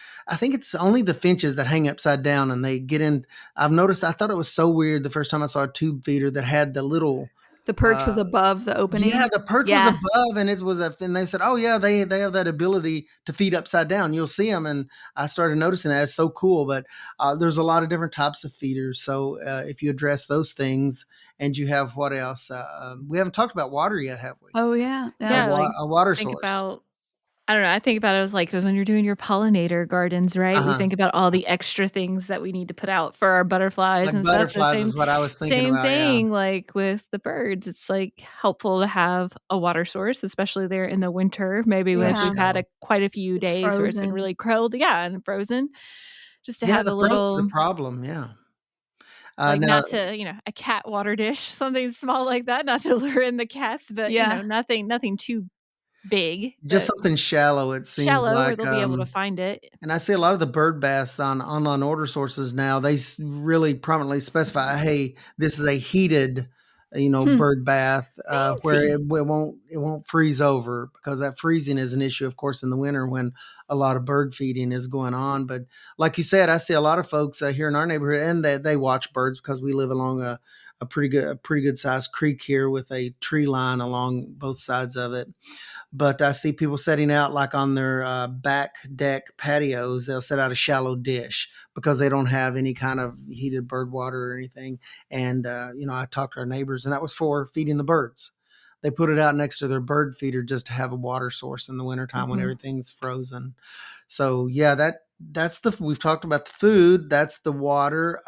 B: it's only the finches that hang upside down and they get in. I've noticed, I thought it was so weird the first time I saw a tube feeder that had the little...
A: The perch was above the opening.
B: Yeah, the perch was above, and it was and they said, "Oh yeah, they have that ability to feed upside down. You'll see them." And I started noticing that. It's so cool. But there's a lot of different types of feeders. So if you address those things, and you have what else? We haven't talked about water yet, have we?
A: Oh yeah,
C: yeah.
B: A water source.
C: Think about I don't know. I think about it as like when you're doing your pollinator gardens, right? We think about all the extra things that we need to put out for our butterflies
B: Like
C: and stuff. The
B: butterflies is what I was thinking
C: same
B: about, yeah.
C: thing like with the birds. It's like helpful to have a water source, especially there in the winter. Maybe if we've had quite a few days where it's been really cold, and frozen. Just to have
B: the
C: a
B: frozen's
C: little
B: a problem, yeah.
C: like
B: Now,
C: not to, a cat water dish, something small like that, not to lure in the cats, but nothing too big.
B: Just something shallow, it seems
C: Shallow where
B: like.
C: they'll be able to find it.
B: And I see a lot of the bird baths on online order sources now. They really prominently specify, "Hey, this is a heated, bird bath where it won't freeze over," because that freezing is an issue, of course, in the winter when a lot of bird feeding is going on. But like you said, I see a lot of folks here in our neighborhood, and they watch birds because we live along a pretty good sized creek here with a tree line along both sides of it. But I see people setting out like on their back deck patios. They'll set out a shallow dish because they don't have any kind of heated bird water or anything. And, I talked to our neighbors, and that was for feeding the birds. They put it out next to their bird feeder just to have a water source in the wintertime when everything's frozen. So, yeah, we've talked about the food. That's the water.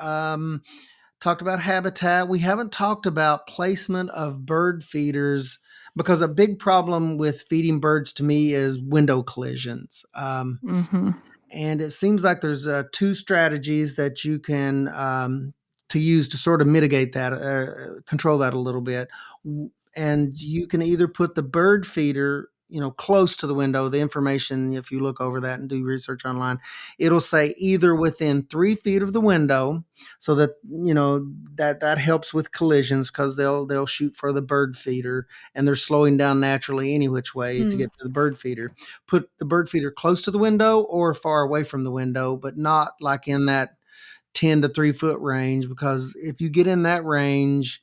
B: Talked about habitat. We haven't talked about placement of bird feeders because a big problem with feeding birds to me is window collisions. And it seems like there's two strategies that you can to use to sort of mitigate that, control that a little bit. And you can either put the bird feeder close to the window. The information, if you look over that and do research online, it'll say either within 3 feet of the window, so that that helps with collisions because they'll shoot for the bird feeder and they're slowing down naturally any which way to get to the bird feeder. Put the bird feeder close to the window or far away from the window, but not like in that 10 to 3 foot range, because if you get in that range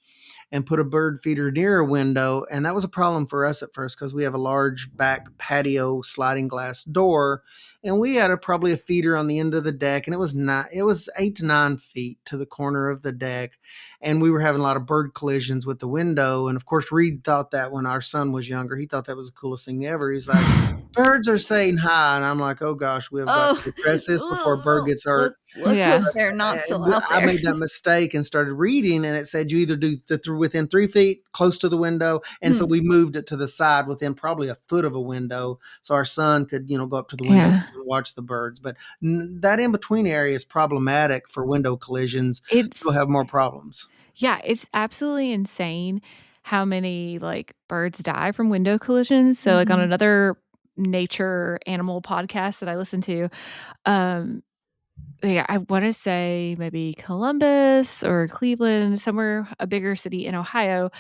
B: and put a bird feeder near a window. And that was a problem for us at first because we have a large back patio sliding glass door, and we had probably a feeder on the end of the deck, and it was 8 to 9 feet to the corner of the deck, and we were having a lot of bird collisions with the window. And of course, Reed thought that when our son was younger, he thought that was the coolest thing ever. He's like, birds are saying hi, and I'm like, oh gosh, we have got to address this before a bird gets hurt.
A: Let's hope they're not still out there.
B: I made that mistake and started reading, and it said you either do within 3 feet close to the window, and so we moved it to the side within probably a foot of a window, so our son could go up to the window and watch the birds. But that in between area is problematic for window collisions. You'll have more problems.
C: Yeah, it's absolutely insane how many birds die from window collisions. So on another nature animal podcast that I listen to, I want to say maybe Columbus or Cleveland, somewhere a bigger city in Ohio,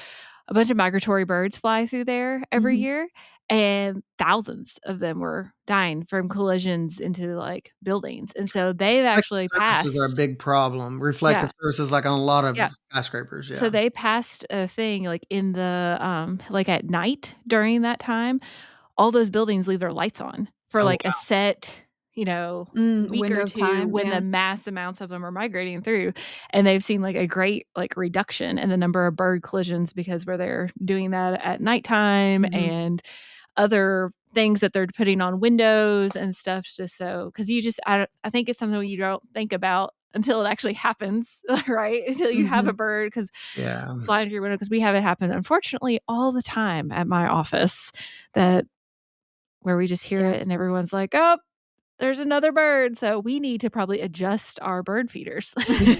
C: a bunch of migratory birds fly through there every year, and thousands of them were dying from collisions into buildings. And so they've actually passed.
B: Surfaces are a big problem. Reflective surfaces, like on a lot of skyscrapers. Yeah.
C: So they passed a thing in the at night during that time, all those buildings leave their lights on for a set week
A: window
C: or
A: of
C: two
A: time,
C: when the mass amounts of them are migrating through. And they've seen a great reduction in the number of bird collisions because where they're doing that at nighttime and other things that they're putting on windows and stuff, just so because I think it's something you don't think about until it actually happens, right? Until you have a bird flying through your window, because we have it happen unfortunately all the time at my office, where we just hear it and everyone's like, oh, there's another bird. So we need to probably adjust our bird feeders.
B: We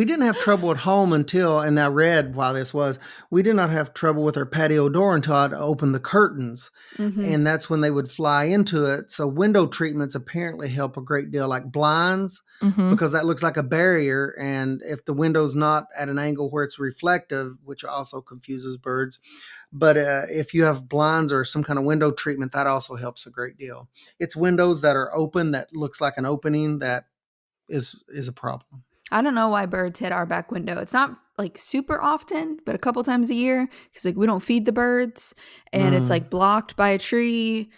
B: didn't have trouble at home until, and I read while this was, we did not have trouble with our patio door until I'd opened the curtains. And that's when they would fly into it. So window treatments apparently help a great deal, like blinds, because that looks like a barrier. And if the window's not at an angle where it's reflective, which also confuses birds, but if you have blinds or some kind of window treatment, that also helps a great deal. It's windows that are open that looks like an opening that is a problem.
A: I don't know why birds hit our back window. It's not super often, but a couple times a year, because we don't feed the birds, and it's blocked by a tree,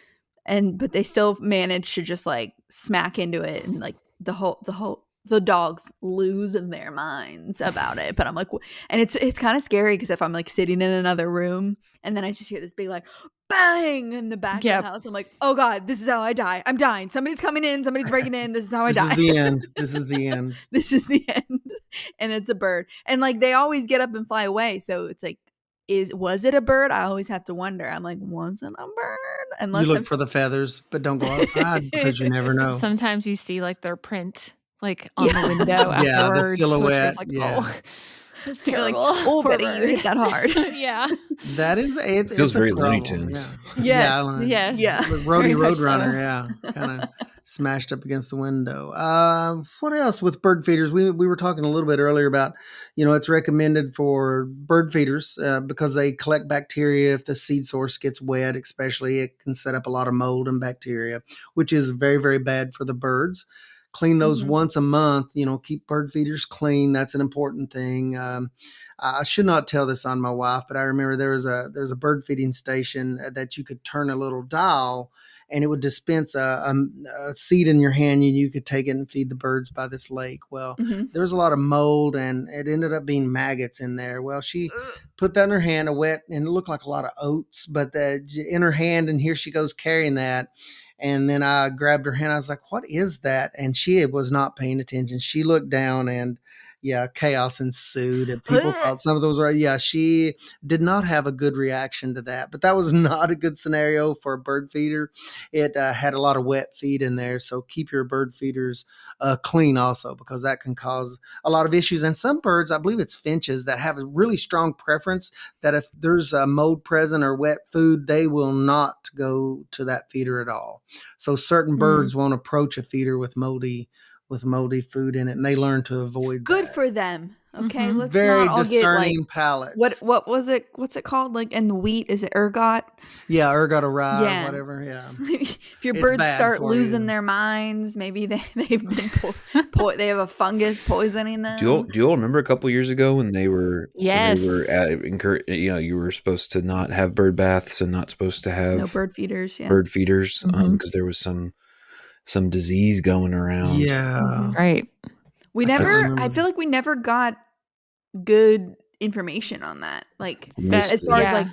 A: but they still manage to just smack into it, and the whole the dogs lose their minds about it. But I'm like, and it's kind of scary because if I'm like sitting in another room and then I just hear this big like bang in the back of the house, I'm like, oh God, this is how I die. I'm dying. Somebody's coming in. Somebody's breaking in. This is how I die.
B: This is the end. This is the end.
A: This is the end. And it's a bird. And like they always get up and fly away. So it's like, was it a bird? I always have to wonder. I'm like, was it a bird? Unless
B: you look for the feathers, but don't go outside because you never know.
C: Sometimes you see like their print like on the window afterwards.
B: Yeah, the silhouette.
C: Like,
B: yeah.
C: It's terrible.
A: Like, oh, Betty, you hit that hard.
C: Yeah.
B: That is it
D: feels very
B: Looney
D: Tunes.
A: Yeah.
C: Yes.
A: Yeah.
B: Roadie Roadrunner, yeah. Kind of smashed up against the window. What else with bird feeders? We were talking a little bit earlier about, it's recommended for bird feeders because they collect bacteria. If the seed source gets wet, especially, it can set up a lot of mold and bacteria, which is very, very bad for the birds. Clean those once a month, keep bird feeders clean. That's an important thing. I should not tell this on my wife, but I remember there was a bird feeding station that you could turn a little dial and it would dispense a seed in your hand and you could take it and feed the birds by this lake. Well, there was a lot of mold and it ended up being maggots in there. Well, she put that in her hand, a wet, and it looked like a lot of oats, but in her hand, and here she goes carrying that. And then I grabbed her hand. I was like, what is that? And she was not paying attention. She looked down and chaos ensued. And people thought some of those were, she did not have a good reaction to that. But that was not a good scenario for a bird feeder. It had a lot of wet feed in there. So keep your bird feeders clean also, because that can cause a lot of issues. And some birds, I believe it's finches, that have a really strong preference that if there's a mold present or wet food, they will not go to that feeder at all. So certain birds won't approach a feeder with moldy food in it, and they learn to avoid
A: Good
B: that.
A: For them. Okay, let's
B: very
A: not all
B: discerning
A: get like
B: palates.
A: What was it? What's it called? Like in the wheat, is it ergot?
B: Yeah, ergot or rye, whatever. Yeah.
A: If your birds start losing their minds, maybe they've been they have a fungus poisoning them.
D: Do you all remember a couple years ago when they were
C: Yes.
D: You were supposed to not have bird baths and not supposed to have
A: no bird feeders. Yeah,
D: bird feeders because there was some disease going around.
B: Yeah.
C: Right.
A: I feel like we never got good information on that. Like as far as like,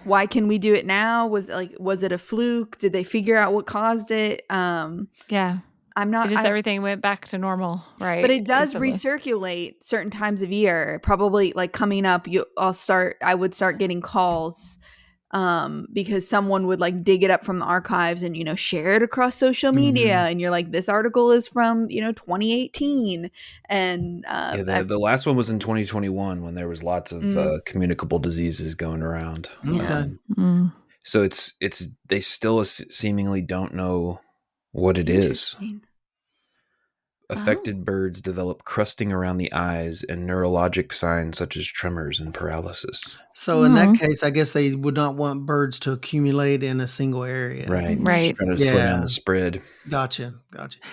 A: why can we do it now? Was it a fluke? Did they figure out what caused it?
C: Yeah. Everything went back to normal, right?
A: But it does recirculate certain times of year. Probably like coming up, I would start getting calls because someone would like dig it up from the archives and share it across social media, and you're like, this article is from 2018, and
D: the last one was in 2021 when there was lots of communicable diseases going around.
B: Okay.
D: So it's they still seemingly don't know what it is. Affected birds develop crusting around the eyes and neurologic signs such as tremors and paralysis.
B: So in that case, I guess they would not want birds to accumulate in a single area.
D: Right. Just trying to slow down the spread.
B: Gotcha.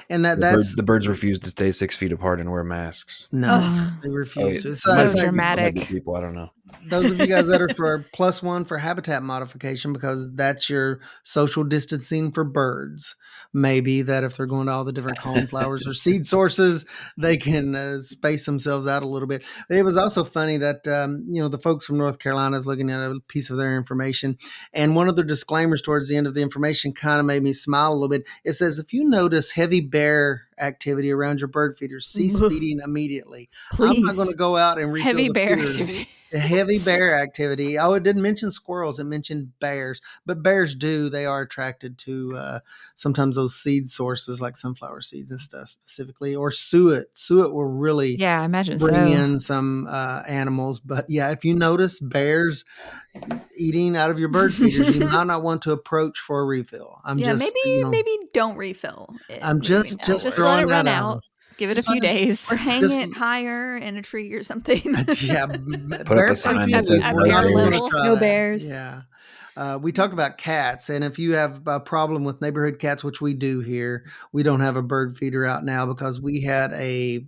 B: And
D: the birds refuse to stay 6 feet apart and wear masks.
B: No, they refuse to.
C: So dramatic.
D: People, I don't know.
B: Those of you guys that are for +1 for habitat modification, because that's your social distancing for birds. Maybe that if they're going to all the different coneflowers or seed sources, they can space themselves out a little bit. It was also funny that, the folks from North Carolina is looking at a piece of their information. And one of their disclaimers towards the end of the information kind of made me smile a little bit. It says, if you notice heavy bear activity around your bird feeders, cease feeding immediately.
A: Please.
B: I'm not going to go out and refill
C: heavy
B: the
C: bear
B: feeder.
C: activity.
B: Heavy bear activity. Oh, it didn't mention squirrels. It mentioned bears. But bears they are attracted to sometimes those seed sources like sunflower seeds and stuff specifically, or suet. Suet will really
C: I imagine
B: bring in some animals. But if you notice bears eating out of your bird feeders, you might not want to approach for a refill.
A: Maybe don't refill it.
B: I'm just
C: let it run out. Give it a few days.
A: Or hang it higher in a tree or something.
D: Put up a sign that says
A: no bears.
B: Yeah. We talked about cats, and if you have a problem with neighborhood cats, which we do here, we don't have a bird feeder out now because we had a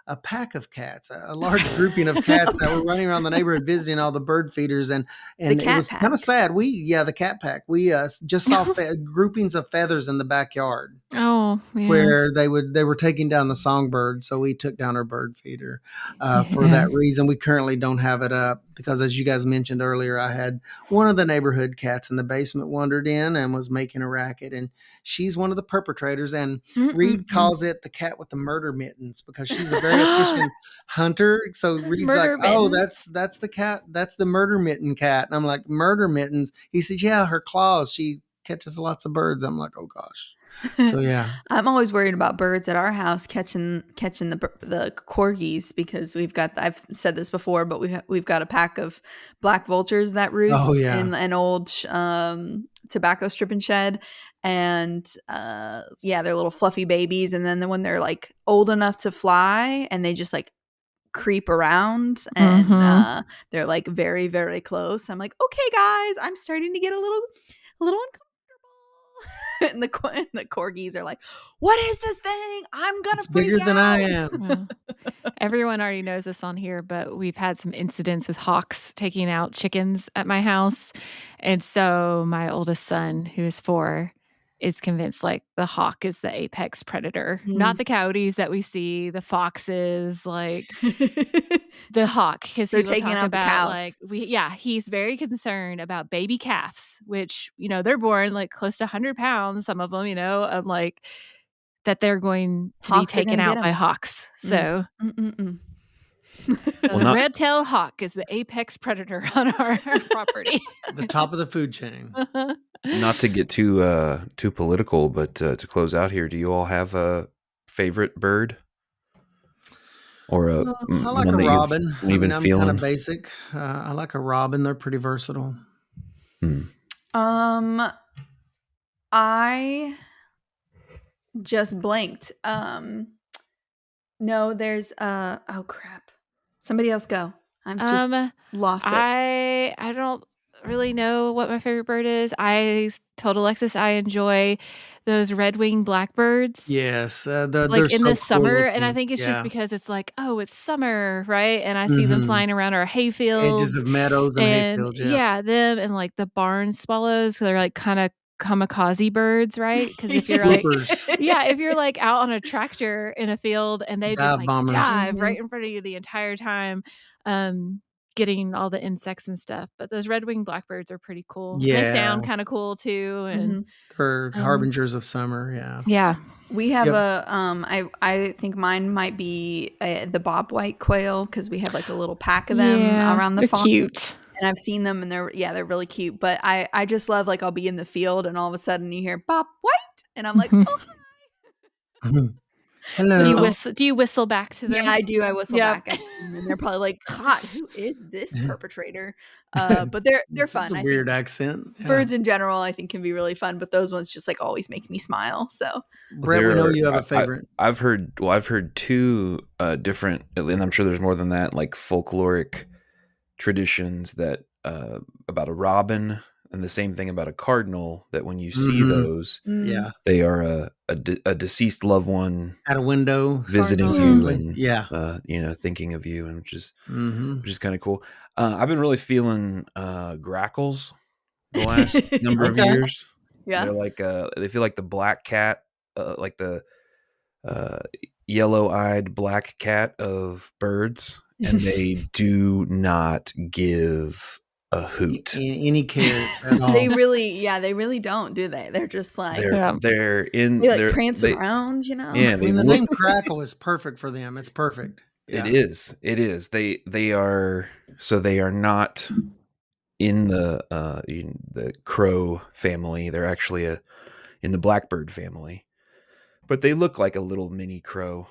B: a pack of cats, a large grouping of cats that were running around the neighborhood visiting all the bird feeders, and it was kind of sad. The cat pack. We just saw groupings of feathers in the backyard.
C: Oh, yeah.
B: Where they were taking down the songbird, so we took down our bird feeder. For that reason, we currently don't have it up because, as you guys mentioned earlier, I had one of the neighborhood cats in the basement wandered in and was making a racket, and she's one of the perpetrators. And Reed calls it the cat with the murder mittens because she's a very efficient hunter. So Reed's murder like, "Oh, that's the cat. That's the murder mitten cat." And I'm like, "Murder mittens?" He says, "Yeah, her claws. She catches lots of birds." I'm like, "Oh gosh." So yeah,
A: I'm always worried about birds at our house catching the corgis because I've said this before, but we've got a pack of black vultures that roost in an old tobacco strip and shed, and they're little fluffy babies, and then when they're like old enough to fly, and they just like creep around, and they're like very, very close. I'm like, okay, guys, I'm starting to get a little uncomfortable. And the corgis are like, what is this thing? I'm gonna freak
B: bigger
A: out.
B: Than I am.
C: Well, everyone already knows this on here, but we've had some incidents with hawks taking out chickens at my house. And so my oldest son, who is 4, is convinced like the hawk is the apex predator, not the coyotes that we see, the foxes, like the hawk, because they're taking out the cows. Like he's very concerned about baby calves, which they're born like close to 100 pounds. Some of them, like that they're going to be taken out by hawks. So. So the red-tailed hawk is the apex predator on our property.
B: The top of the food chain.
D: Not to get too political, but to close out here, do you all have a favorite bird? Or
B: I like a robin. I'm kind of basic. I like a robin. They're pretty versatile.
A: I just blanked. No, there's oh crap. Somebody else go. I'm just lost it.
C: I don't really know what my favorite bird is. I told Alexis I enjoy those red-winged blackbirds.
B: Yes,
C: like in the summer, cool, and I think it's just because it's like, oh, it's summer, right? And I see them flying around our hayfields,
B: edges of meadows and hayfields.
C: Yeah, them and like the barn swallows. They're like kind of kamikaze birds, right? Because if you're like, if you're like out on a tractor in a field and they just like dive right in front of you the entire time, getting all the insects and stuff. But those red-winged blackbirds are pretty cool. Yeah, they sound kind of cool too, and
B: they're harbingers of summer. Yeah,
C: yeah.
A: We have I think mine might be the bobwhite quail because we have like a little pack of them around the farm.
C: Cute.
A: And I've seen them and they're really cute. But I just love like I'll be in the field and all of a sudden you hear Bob White and I'm like, oh hi.
B: Hello.
C: So do you whistle back to them?
A: Yeah, I do. I whistle back at them and they're probably like, God, who is this perpetrator? But they're fun.
B: It's a weird accent.
A: Yeah. Birds in general, I think, can be really fun, but those ones just like always make me smile. So,
B: Brett, we know you have a favorite.
D: I've heard 2 different, and I'm sure there's more than that, like folkloric traditions that about a robin, and the same thing about a cardinal, that when you see those, they are a deceased loved one
B: at a window
D: visiting you and thinking of you, and which is kind of cool. I've been really feeling grackles the last number of years.
A: Yeah,
D: they're like they feel like the black cat, like the yellow-eyed black cat of birds, and they do not give a hoot.
B: Any cares at all.
A: They really don't, do they? They're just like they prance around,
B: Yeah, the name Crackle is perfect for them. It's perfect.
D: Yeah. It is. They are not in the crow family. They're actually in the blackbird family, but they look like a little mini crow.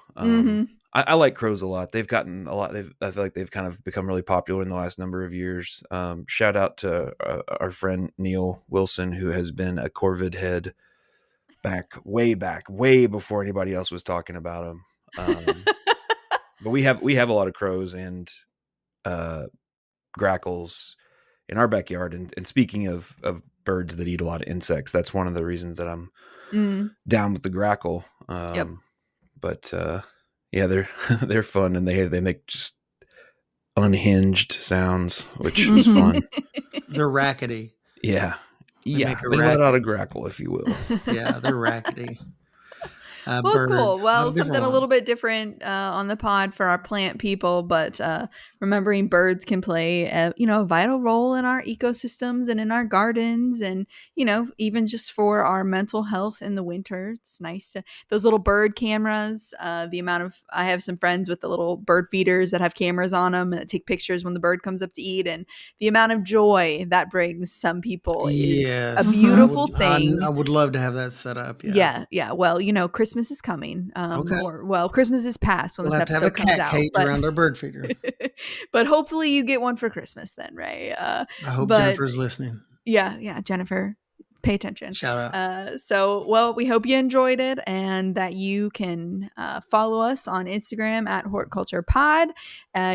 D: I like crows a lot. They've gotten a lot. I feel like they've kind of become really popular in the last number of years. Shout out to our friend Neil Wilson, who has been a corvid head way before anybody else was talking about him. But we have a lot of crows and grackles in our backyard. And speaking of birds that eat a lot of insects, that's one of the reasons that I'm down with the grackle. But Yeah, they're fun, and they make just unhinged sounds, which is fun.
B: They're rackety.
D: Yeah.
B: They make a
D: They let
B: racket.
D: out a grackle, if you will.
B: Yeah, they're rackety.
A: Well,
B: Birds.
A: cool. Well,
B: Different
A: something a little
B: ones.
A: bit different on the pod for our plant people, but remembering birds can play a vital role in our ecosystems and in our gardens, and even just for our mental health in the winter. It's nice to those little bird cameras. The amount of I have some friends with the little bird feeders that have cameras on them that take pictures when the bird comes up to eat, and the amount of joy that brings some people is a beautiful thing.
B: I would love to have that set up.
A: Yeah. Well, Christmas is coming.
B: Okay.
A: Christmas is past when
B: We'll
A: this
B: have to have
A: episode
B: a
A: comes
B: cat
A: out.
B: cage around our bird feeder.
A: But hopefully you get one for Christmas then, right?
B: I hope Jennifer's listening.
A: Yeah, Jennifer, pay attention.
B: Shout
A: out. We hope you enjoyed it, and that you can follow us on Instagram at horticulturepod.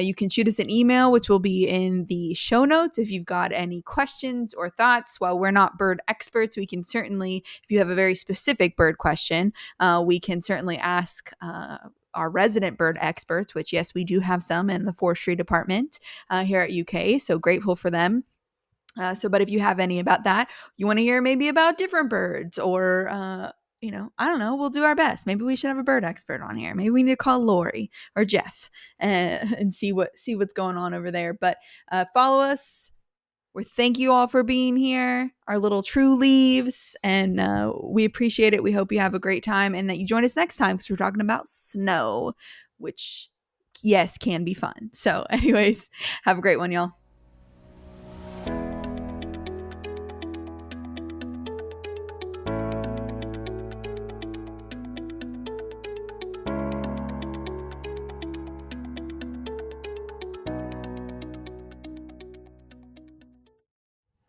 A: You can shoot us an email, which will be in the show notes. If you've got any questions or thoughts, while we're not bird experts, we can certainly, if you have a very specific bird question, we can certainly ask our resident bird experts, which yes, we do have some in the forestry department here at UK. So grateful for them. But if you have any about that, you want to hear maybe about different birds, or I don't know, we'll do our best. Maybe we should have a bird expert on here. Maybe we need to call Lori or Jeff and see what's going on over there. But follow us. We thank you all for being here, our little true leaves, and we appreciate it. We hope you have a great time and that you join us next time, because we're talking about snow, which yes, can be fun. So anyways, have a great one, y'all.